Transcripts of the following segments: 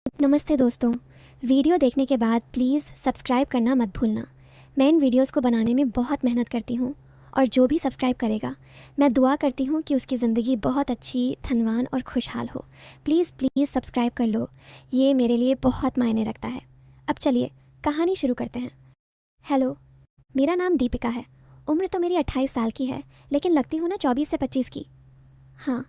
नमस्ते दोस्तों। वीडियो देखने के बाद प्लीज़ सब्सक्राइब करना मत भूलना। मैं इन वीडियोस को बनाने में बहुत मेहनत करती हूँ और जो भी सब्सक्राइब करेगा मैं दुआ करती हूँ कि उसकी ज़िंदगी बहुत अच्छी, धनवान और खुशहाल हो। प्लीज़ प्लीज़ सब्सक्राइब कर लो, ये मेरे लिए बहुत मायने रखता है। अब चलिए कहानी शुरू करते हैं। हेलो, मेरा नाम दीपिका है। उम्र तो मेरी 28 साल की है, लेकिन लगती हूँ ना 24 से 25 की। हाँ,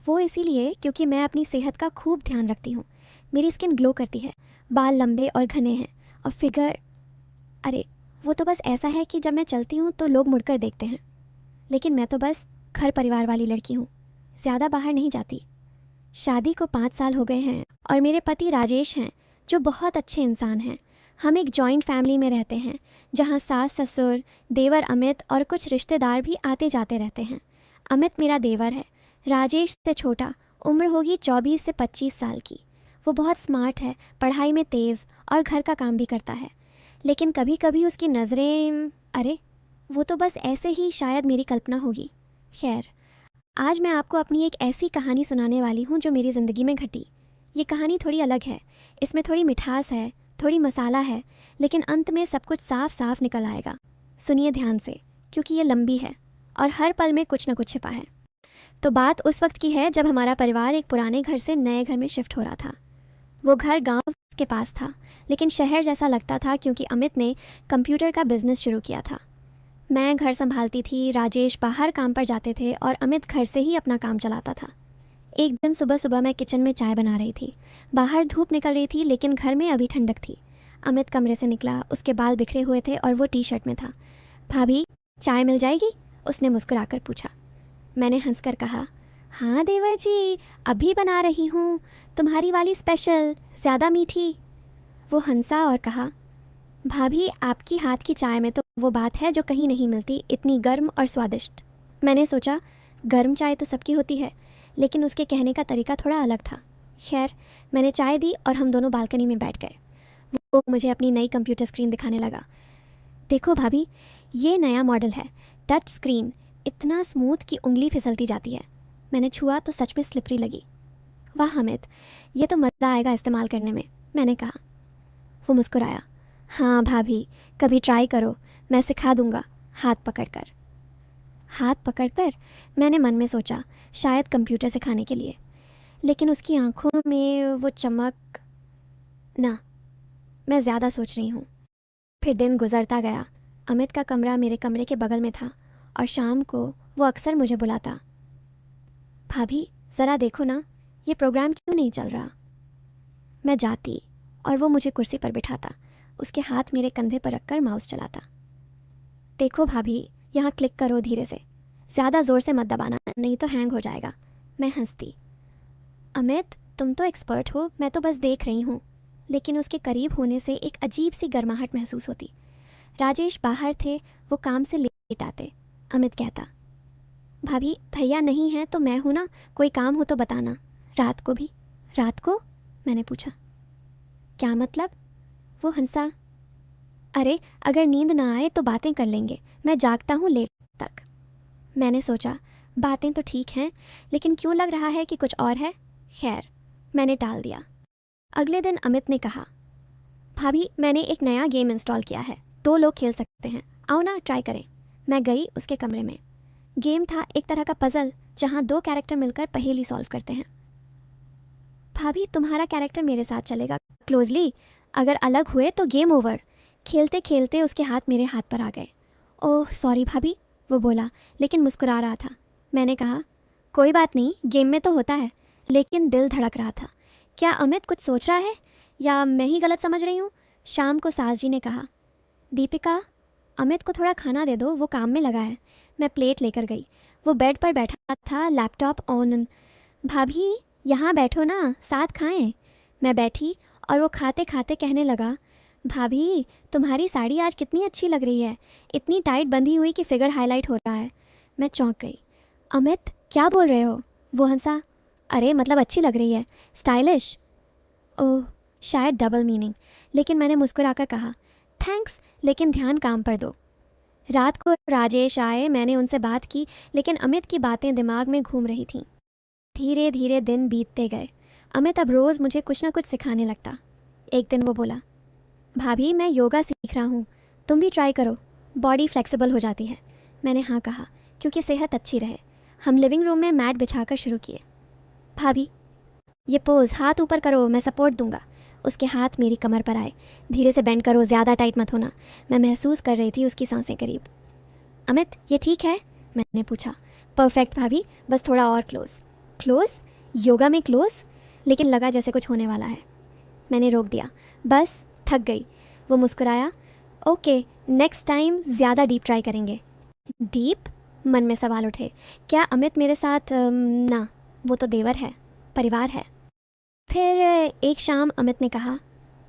वो इसीलिए क्योंकि मैं अपनी सेहत का खूब ध्यान रखती हूँ। मेरी स्किन ग्लो करती है, बाल लंबे और घने हैं और फिगर, अरे वो तो बस ऐसा है कि जब मैं चलती हूँ तो लोग मुड़कर देखते हैं। लेकिन मैं तो बस घर परिवार वाली लड़की हूँ, ज़्यादा बाहर नहीं जाती। शादी को 5 साल हो गए हैं और मेरे पति राजेश हैं, जो बहुत अच्छे इंसान हैं। हम एक जॉइंट फैमिली में रहते हैं, जहाँ सास ससुर, देवर अमित और कुछ रिश्तेदार भी आते जाते रहते हैं। अमित मेरा देवर है, राजेश से छोटा, उम्र होगी 24 से 25 साल की। वो बहुत स्मार्ट है, पढ़ाई में तेज़ और घर का काम भी करता है। लेकिन कभी कभी उसकी नज़रें, अरे वो तो बस ऐसे ही शायद मेरी कल्पना होगी। खैर, आज मैं आपको अपनी एक ऐसी कहानी सुनाने वाली हूँ जो मेरी ज़िंदगी में घटी। ये कहानी थोड़ी अलग है, इसमें थोड़ी मिठास है, थोड़ी मसाला है, लेकिन अंत में सब कुछ साफ साफ निकल आएगा। सुनिए ध्यान से, क्योंकि ये लंबी है और हर पल में कुछ न कुछ छिपा है। तो बात उस वक्त की है जब हमारा परिवार एक पुराने घर से नए घर में शिफ्ट हो रहा था। वो घर गांव के पास था, लेकिन शहर जैसा लगता था क्योंकि अमित ने कंप्यूटर का बिजनेस शुरू किया था। मैं घर संभालती थी, राजेश बाहर काम पर जाते थे और अमित घर से ही अपना काम चलाता था। एक दिन सुबह सुबह मैं किचन में चाय बना रही थी। बाहर धूप निकल रही थी, लेकिन घर में अभी ठंडक थी। अमित कमरे से निकला, उसके बाल बिखरे हुए थे और वो टी शर्ट में था। भाभी, चाय मिल जाएगी? उसने मुस्कुराकर पूछा। मैंने हंसकर कहा, हाँ देवर जी, अभी बना रही हूँ, तुम्हारी वाली स्पेशल, ज़्यादा मीठी। वो हंसा और कहा, भाभी आपकी हाथ की चाय में तो वो बात है जो कहीं नहीं मिलती, इतनी गर्म और स्वादिष्ट। मैंने सोचा, गर्म चाय तो सबकी होती है, लेकिन उसके कहने का तरीका थोड़ा अलग था। खैर, मैंने चाय दी और हम दोनों बालकनी में बैठ गए। वो मुझे अपनी नई कंप्यूटर स्क्रीन दिखाने लगा। देखो भाभी, ये नया मॉडल है, टच स्क्रीन, इतना स्मूथ कि उंगली फिसलती जाती है। मैंने छुआ तो सच में स्लिपरी लगी। वाह अमित, ये तो मज़ा आएगा इस्तेमाल करने में, मैंने कहा। वो मुस्कुराया। हाँ भाभी, कभी ट्राई करो, मैं सिखा दूंगा, हाथ पकड़कर। हाथ पकड़कर, मैंने मन में सोचा, शायद कंप्यूटर सिखाने के लिए। लेकिन उसकी आंखों में वो चमक, ना, मैं ज़्यादा सोच रही हूँ। फिर दिन गुजरता गया। अमित का कमरा मेरे कमरे के बगल में था और शाम को वो अक्सर मुझे बुलाता। भाभी, ज़रा देखो ना, ये प्रोग्राम क्यों नहीं चल रहा? मैं जाती और वो मुझे कुर्सी पर बिठाता, उसके हाथ मेरे कंधे पर रखकर माउस चलाता। देखो भाभी, यहाँ क्लिक करो धीरे से, ज़्यादा ज़ोर से मत दबाना, नहीं तो हैंग हो जाएगा। मैं हंसती। अमित, तुम तो एक्सपर्ट हो, मैं तो बस देख रही हूँ। लेकिन उसके करीब होने से एक अजीब सी गर्माहट महसूस होती। राजेश बाहर थे, वो काम से लेट आते। अमित कहता, भाभी भैया नहीं है तो मैं हूँ ना, कोई काम हो तो बताना। रात को भी? रात को? मैंने पूछा। क्या मतलब? वो हंसा। अरे अगर नींद ना आए तो बातें कर लेंगे, मैं जागता हूँ लेट तक। मैंने सोचा, बातें तो ठीक हैं, लेकिन क्यों लग रहा है कि कुछ और है। खैर, मैंने टाल दिया। अगले दिन अमित ने कहा, भाभी मैंने एक नया गेम इंस्टॉल किया है, 2 लोग खेल सकते हैं, आओ ना ट्राई करें। मैं गई उसके कमरे में। गेम था एक तरह का पजल, जहाँ 2 कैरेक्टर मिलकर पहेली सॉल्व करते हैं। भाभी तुम्हारा कैरेक्टर मेरे साथ चलेगा क्लोजली, अगर अलग हुए तो गेम ओवर। खेलते खेलते उसके हाथ मेरे हाथ पर आ गए। ओह सॉरी भाभी, वो बोला, लेकिन मुस्कुरा रहा था। मैंने कहा, कोई बात नहीं, गेम में तो होता है। लेकिन दिल धड़क रहा था। क्या अमित कुछ सोच रहा है या मैं ही गलत समझ रही हूँ? शाम को सास जी ने कहा, दीपिका, अमित को थोड़ा खाना दे दो, वो काम में लगा है। मैं प्लेट लेकर गई। वो बेड पर बैठा था, लैपटॉप ऑन। भाभी यहाँ बैठो ना, साथ खाएं। मैं बैठी और वो खाते खाते कहने लगा, भाभी तुम्हारी साड़ी आज कितनी अच्छी लग रही है, इतनी टाइट बंधी हुई कि फिगर हाईलाइट हो रहा है। मैं चौंक गई। अमित क्या बोल रहे हो? वो हंसा। अरे मतलब अच्छी लग रही है, स्टाइलिश। ओह, शायद डबल मीनिंग, लेकिन मैंने मुस्कुराकर कहा, थैंक्स, लेकिन ध्यान काम पर दो। रात को राजेश आए, मैंने उनसे बात की, लेकिन अमित की बातें दिमाग में घूम रही थीं। धीरे धीरे दिन बीतते गए। अमित अब रोज़ मुझे कुछ ना कुछ सिखाने लगता। एक दिन वो बोला, भाभी मैं योगा सीख रहा हूँ, तुम भी ट्राई करो, बॉडी फ्लेक्सिबल हो जाती है। मैंने हाँ कहा क्योंकि सेहत अच्छी रहे। हम लिविंग रूम में मैट बिछाकर शुरू किए। भाभी ये पोज, हाथ ऊपर करो, मैं सपोर्ट दूंगा। उसके हाथ मेरी कमर पर आए। धीरे से बेंड करो, ज़्यादा टाइट मत होना। मैं महसूस कर रही थी उसकी सांसें करीब। अमित ये ठीक है? मैंने पूछा। परफेक्ट भाभी, बस थोड़ा और क्लोज। क्लोज? योगा में क्लोज? लेकिन लगा जैसे कुछ होने वाला है। मैंने रोक दिया, बस थक गई। वो मुस्कुराया, ओके नेक्स्ट टाइम ज़्यादा डीप ट्राई करेंगे। डीप? मन में सवाल उठे। क्या अमित मेरे साथ? ना, वो तो देवर है, परिवार है। फिर एक शाम अमित ने कहा,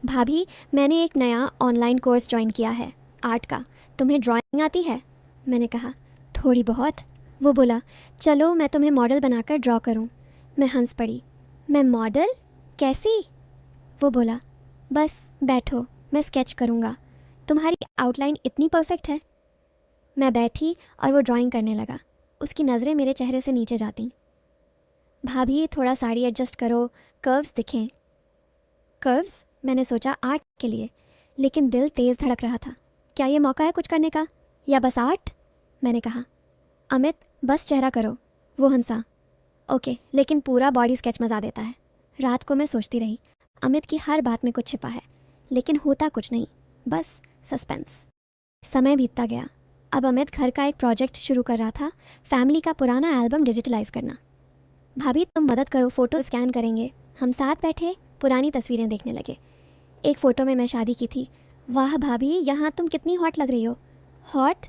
भाभी मैंने एक नया ऑनलाइन कोर्स ज्वाइन किया है आर्ट का, तुम्हें ड्राइंग आती है? मैंने कहा थोड़ी बहुत। वो बोला, चलो मैं तुम्हें मॉडल बनाकर ड्रॉ करूं। मैं हंस पड़ी। मैं मॉडल? कैसी? वो बोला, बस बैठो, मैं स्केच करूंगा, तुम्हारी आउटलाइन इतनी परफेक्ट है। मैं बैठी और वो ड्राइंग करने लगा। उसकी नज़रें मेरे चेहरे से नीचे जाती। भाभी थोड़ा साड़ी एडजस्ट करो, कर्व्स दिखें। कर्व्स? मैंने सोचा आर्ट के लिए, लेकिन दिल तेज़ धड़क रहा था। क्या ये मौका है कुछ करने का, या बस आर्ट? मैंने कहा, अमित बस चेहरा करो। वो हंसा, ओके, लेकिन पूरा बॉडी स्केच मज़ा देता है। रात को मैं सोचती रही, अमित की हर बात में कुछ छिपा है, लेकिन होता कुछ नहीं, बस सस्पेंस। समय बीतता गया। अब अमित घर का एक प्रोजेक्ट शुरू कर रहा था, फैमिली का पुराना एल्बम डिजिटलाइज करना। भाभी तुम मदद करो, फ़ोटो स्कैन करेंगे। हम साथ बैठे पुरानी तस्वीरें देखने लगे। एक फ़ोटो में मैं शादी की थी। वाह भाभी, यहाँ तुम कितनी हॉट लग रही हो। हॉट?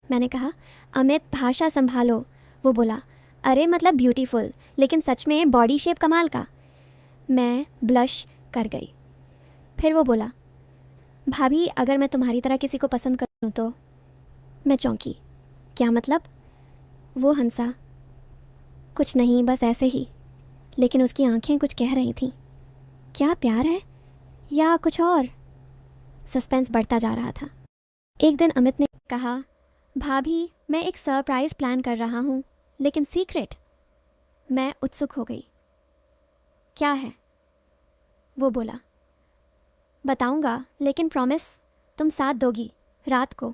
मैंने कहा, अमित भाषा संभालो। वो बोला, अरे मतलब ब्यूटीफुल, लेकिन सच में बॉडी शेप कमाल का। मैं ब्लश कर गई। फिर वो बोला, भाभी अगर मैं तुम्हारी तरह किसी को पसंद करूँ तो? मैं चौंकी। क्या मतलब? वो हंसा, कुछ नहीं, बस ऐसे ही। लेकिन उसकी आंखें कुछ कह रही थीं। क्या प्यार है या कुछ और? सस्पेंस बढ़ता जा रहा था। एक दिन अमित ने कहा, भाभी मैं एक सरप्राइज़ प्लान कर रहा हूँ, लेकिन सीक्रेट। मैं उत्सुक हो गई। क्या है? वो बोला, बताऊँगा, लेकिन प्रॉमिस तुम साथ दोगी रात को।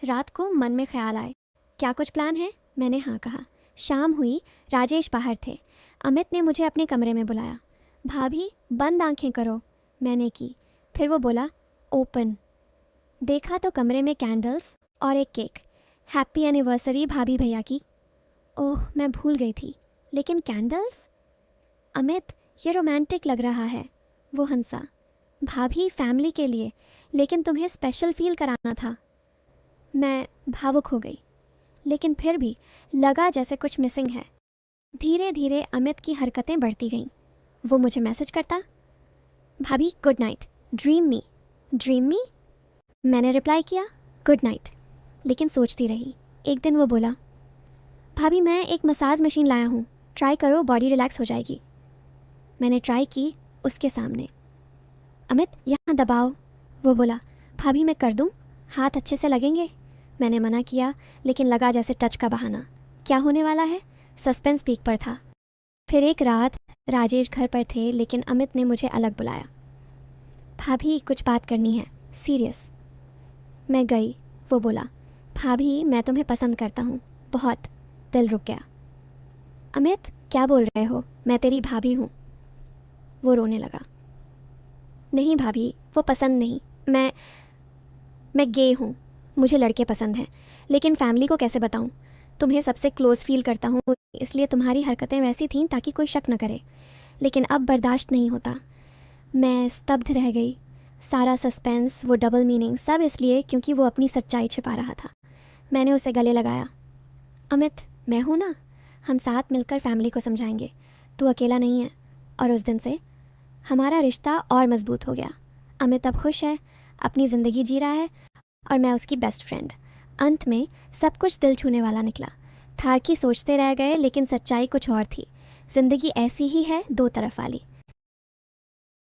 रात को मन में ख्याल आए, क्या कुछ प्लान है? मैंने हाँ कहा। शाम हुई, राजेश बाहर थे। अमित ने मुझे अपने कमरे में बुलाया। भाभी बंद आंखें करो। मैंने की। फिर वो बोला, ओपन। देखा तो कमरे में कैंडल्स और एक केक। हैप्पी एनिवर्सरी भाभी भैया की। ओह मैं भूल गई थी, लेकिन कैंडल्स? अमित ये रोमांटिक लग रहा है। वो हंसा, भाभी फैमिली के लिए, लेकिन तुम्हें स्पेशल फील कराना था। मैं भावुक हो गई, लेकिन फिर भी लगा जैसे कुछ मिसिंग है। धीरे धीरे अमित की हरकतें बढ़ती गईं। वो मुझे मैसेज करता, भाभी गुड नाइट, ड्रीम मी। ड्रीम मी? मैंने रिप्लाई किया, गुड नाइट, लेकिन सोचती रही। एक दिन वो बोला, भाभी मैं एक मसाज मशीन लाया हूँ, ट्राई करो, बॉडी रिलैक्स हो जाएगी। मैंने ट्राई की उसके सामने। अमित यहाँ दबाओ। वो बोला, भाभी मैं कर दूँ, हाथ अच्छे से लगेंगे। मैंने मना किया, लेकिन लगा जैसे टच का बहाना। क्या होने वाला है? सस्पेंस पीक पर था। फिर एक रात राजेश घर पर थे, लेकिन अमित ने मुझे अलग बुलाया। भाभी कुछ बात करनी है, सीरियस। मैं गई। वो बोला, भाभी मैं तुम्हें पसंद करता हूँ बहुत। दिल रुक गया। अमित क्या बोल रहे हो, मैं तेरी भाभी हूँ। वो रोने लगा। नहीं भाभी, वो पसंद नहीं। मैं गे हूँ, मुझे लड़के पसंद हैं, लेकिन फैमिली को कैसे बताऊँ? तुम्हें सबसे क्लोज फील करता हूँ, इसलिए तुम्हारी हरकतें वैसी थीं ताकि कोई शक न करे, लेकिन अब बर्दाश्त नहीं होता। मैं स्तब्ध रह गई। सारा सस्पेंस, वो डबल मीनिंग, सब इसलिए क्योंकि वो अपनी सच्चाई छिपा रहा था। मैंने उसे गले लगाया। अमित मैं हूँ ना, हम साथ मिलकर फैमिली को समझाएंगे, तू अकेला नहीं है। और उस दिन से हमारा रिश्ता और मजबूत हो गया। अमित अब खुश है, अपनी ज़िंदगी जी रहा है, और मैं उसकी बेस्ट फ्रेंड। अंत में सब कुछ दिल छूने वाला निकला। थारकी सोचते रह गए, लेकिन सच्चाई कुछ और थी। ज़िंदगी ऐसी ही है, दो तरफ वाली।